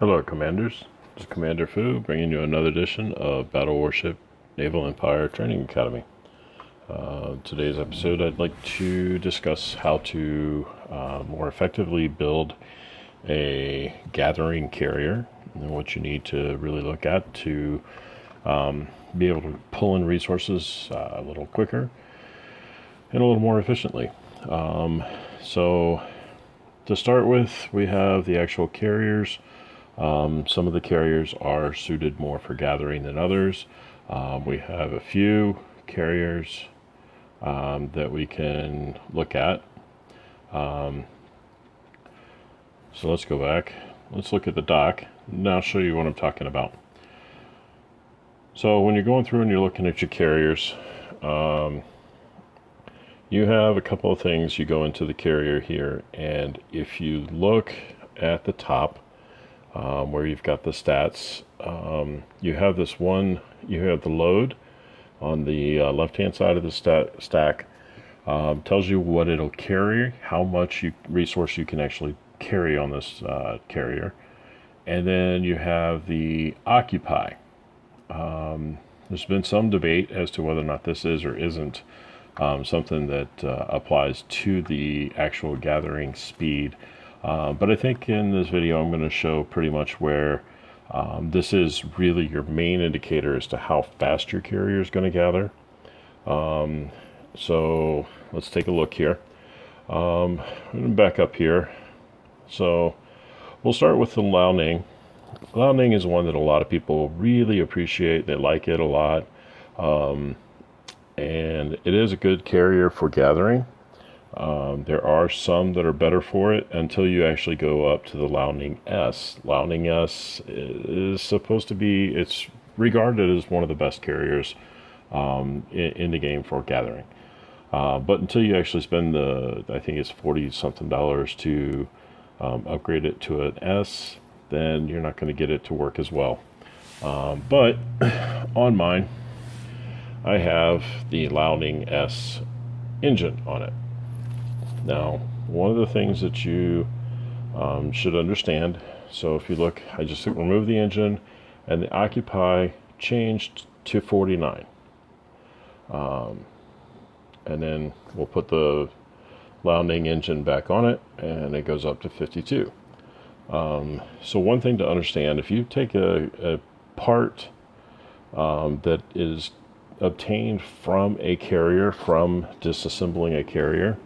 Hello, Commanders. This is Commander Fu bringing you another edition of Battle Warship Naval Empire Training Academy. Today's episode, I'd like to discuss how to more effectively build a gathering carrier and what you need to really look at to be able to pull in resources a little quicker and a little more efficiently. So to start with, we have the actual carriers. Some of the carriers are suited more for gathering than others. We have a few carriers that we can look at. So let's go back. Let's look at the dock. Now I'll show you what I'm talking about. So when you're going through and you're looking at your carriers, you have a couple of things. You go into the carrier here, and if you look at the top, where you've got the stats, you have this one, you have the load on the left hand side of the stack, tells you what it'll carry, how much resource you can actually carry on this carrier. And then you have the occupy. There's been some debate as to whether or not this is or isn't something that applies to the actual gathering speed. But I think in this video I'm going to show pretty much where this is really your main indicator as to how fast your carrier is going to gather. So let's take a look here. I'm going to back up here. So we'll start with the Liaoning. Liaoning is one that a lot of people really appreciate. They like it a lot. And it is a good carrier for gathering. There are some that are better for it until you actually go up to the Liaoning S. Liaoning S is supposed to be, it's regarded as one of the best carriers in the game for gathering. But until you actually spend I think it's $40 something to upgrade it to an S, then you're not going to get it to work as well. But on mine, I have the Liaoning S engine on it. Now, one of the things that you should understand, so if you look, I just removed the engine and the occupy changed to 49. And then we'll put the Liaoning engine back on it and it goes up to 52. So one thing to understand, if you take a part that is obtained from a carrier, from disassembling a carrier,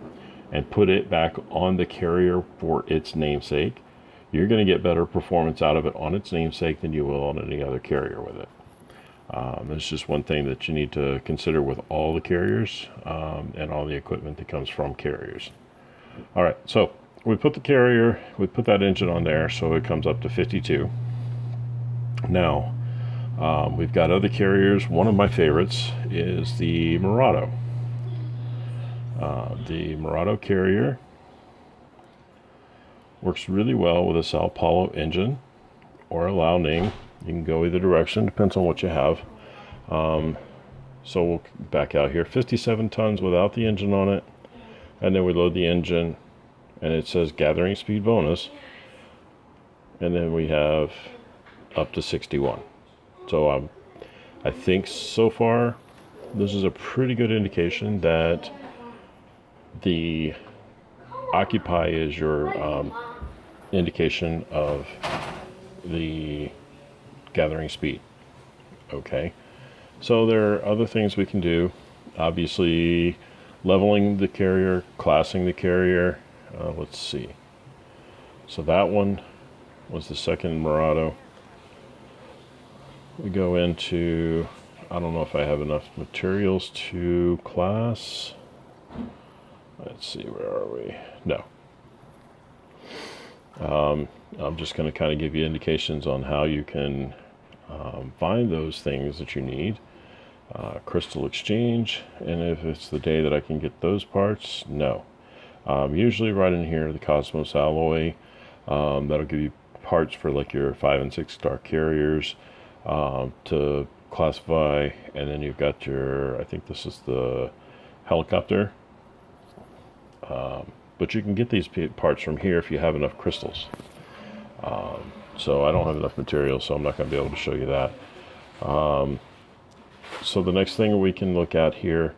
and put it back on the carrier for its namesake, you're going to get better performance out of it on its namesake than you will on any other carrier with it. That's just one thing that you need to consider with all the carriers and all the equipment that comes from carriers. All right, so we put that engine on there, so it comes up to 52. Now, we've got other carriers. One of my favorites is the Murano. The Murano Carrier works really well with a Sao Paulo engine or a Liaoning. You can go either direction, depends on what you have. So we'll back out here. 57 tons without the engine on it, and then we load the engine, and it says gathering speed bonus, and then we have up to 61. So I think so far this is a pretty good indication that the occupy is your indication of the gathering speed. Okay, so there are other things we can do. Obviously, leveling the carrier, classing the carrier. Let's see. So that one was the second Murano. We go into, I don't know if I have enough materials to class. Let's see, where are we? No. I'm just going to kind of give you indications on how you can find those things that you need. Crystal exchange, and if it's the day that I can get those parts, no. Usually right in here, the Cosmos alloy, that'll give you parts for like your 5 and 6 star carriers to classify, and then you've got your, I think this is the helicopter. But you can get these parts from here if you have enough crystals. So I don't have enough material, so I'm not going to be able to show you that. So the next thing we can look at here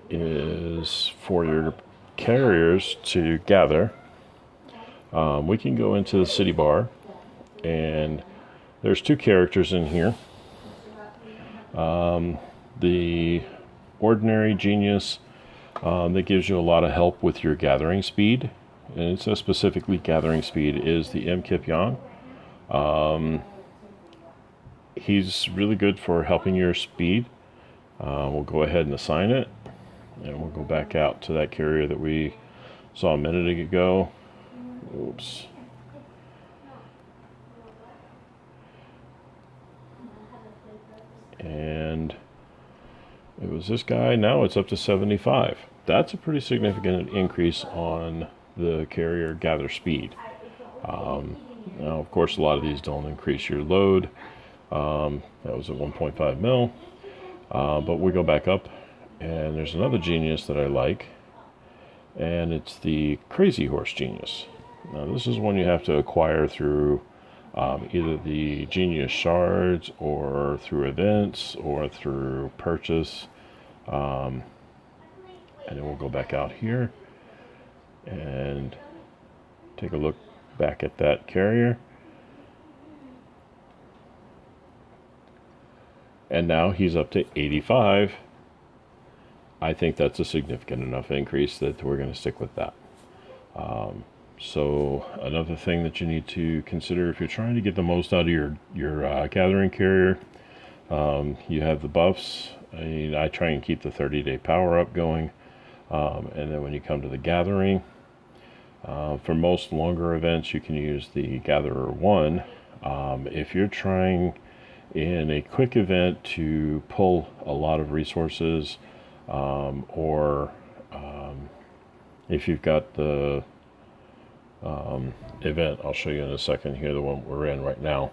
is for your carriers to gather. We can go into the city bar, and there's two characters in here. The ordinary genius, that gives you a lot of help with your gathering speed, and it says specifically gathering speed is the M-Kip Yan. He's really good for helping your speed. We'll go ahead and assign it, and we'll go back out to that carrier that we saw a minute ago. Oops. And it was this guy. Now it's up to 75. That's a pretty significant increase on the carrier gather speed. Now, of course, a lot of these don't increase your load. That was at 1.5 mil. But we go back up, and there's another genius that I like, and it's the Crazy Horse Genius. Now, this is one you have to acquire through either the Genius Shards, or through events, or through purchase. And then we'll go back out here and take a look back at that carrier. And now he's up to 85. I think that's a significant enough increase that we're going to stick with that. So another thing that you need to consider if you're trying to get the most out of your gathering carrier, you have the buffs. I try and keep the 30-day power up going. And then when you come to the gathering, for most longer events, you can use the Gatherer 1. If you're trying in a quick event to pull a lot of resources, or if you've got the event, I'll show you in a second here, the one we're in right now,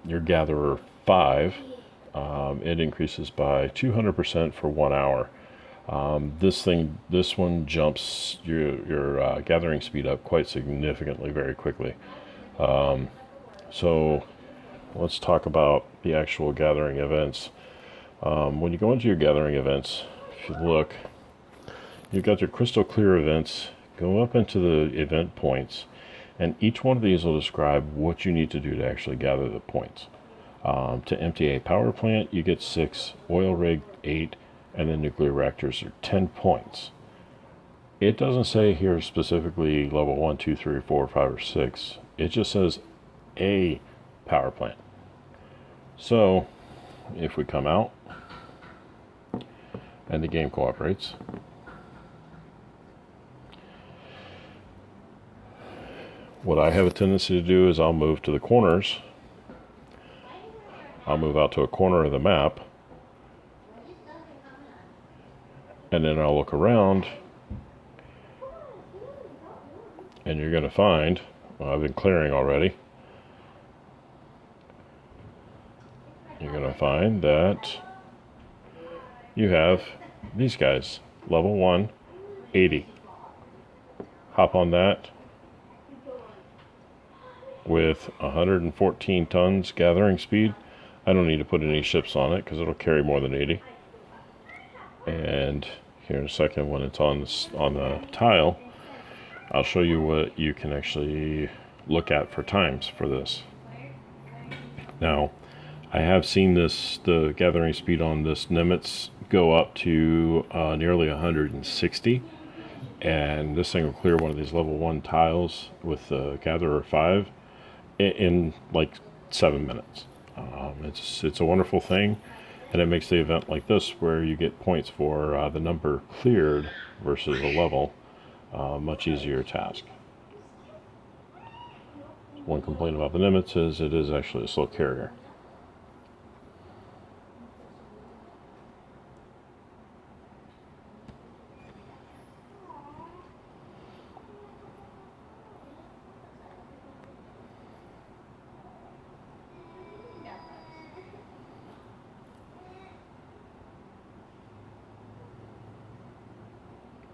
your Gatherer 5, it increases by 200% for 1 hour. This one jumps your gathering speed up quite significantly very quickly. So let's talk about the actual gathering events. When you go into your gathering events, if you look, you've got your crystal clear events. Go up into the event points, and each one of these will describe what you need to do to actually gather the points. To empty a power plant, you get 6, oil rig 8, and then nuclear reactors are 10 points. It doesn't say here specifically level 1, 2, 3, 4, 5, or 6. It just says a power plant. So if we come out and the game cooperates, what I have a tendency to do is I'll move to the corners. I'll move out to a corner of the map, and then I'll look around, and you're going to find, well, I've been clearing already, you're going to find that you have these guys, level 1, 80. Hop on that with 114 tons gathering speed. I don't need to put any ships on it because it'll carry more than 80. And here in a second, when it's on the tile, I'll show you what you can actually look at for times for this. Now, I have seen the gathering speed on this Nimitz go up to nearly 160, and this thing will clear one of these level 1 tiles with the Gatherer 5 in like 7 minutes. It's a wonderful thing, and it makes the event like this, where you get points for the number cleared versus the level, much easier task. One complaint about the Nimitz is it is actually a slow carrier.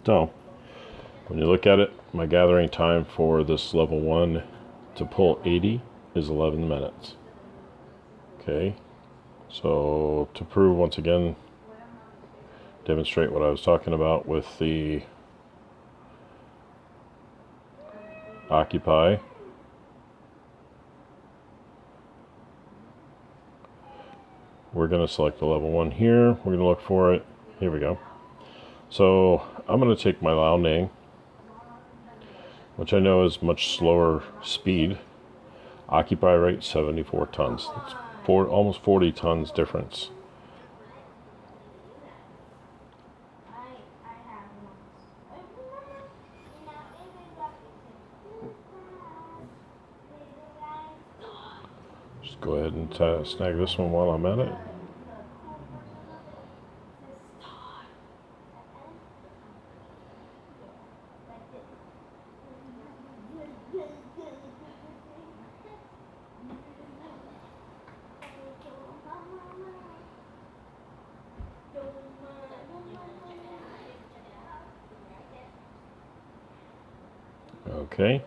So, when you look at it, my gathering time for this level 1 to pull 80 is 11 minutes. Okay, so to prove once again, demonstrate what I was talking about with the Occupy. We're going to select the level 1 here. We're going to look for it. Here we go. So I'm going to take my Liaoning, which I know is much slower speed. Occupy rate 74 tons. It's almost 40 tons difference. Just go ahead and snag this one while I'm at it. Okay.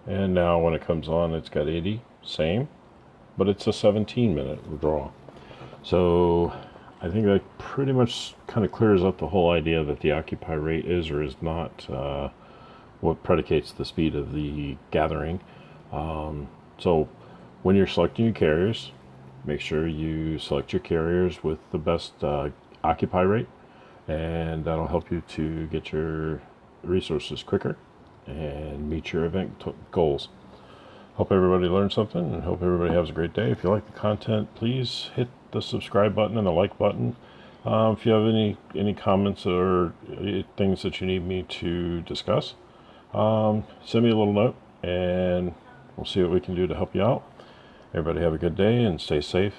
And now when it comes on, it's got 80, same, but it's a 17-minute draw. So I think that pretty much kind of clears up the whole idea that the occupy rate is or is not what predicates the speed of the gathering. So when you're selecting your carriers, make sure you select your carriers with the best occupy rate, and that'll help you to get your resources quicker and meet your event goals. Hope everybody learned something and hope everybody has a great day. If you like the content, please hit the subscribe button and the like button. If you have any comments or things that you need me to discuss, send me a little note and we'll see what we can do to help you out. Everybody have a good day and stay safe.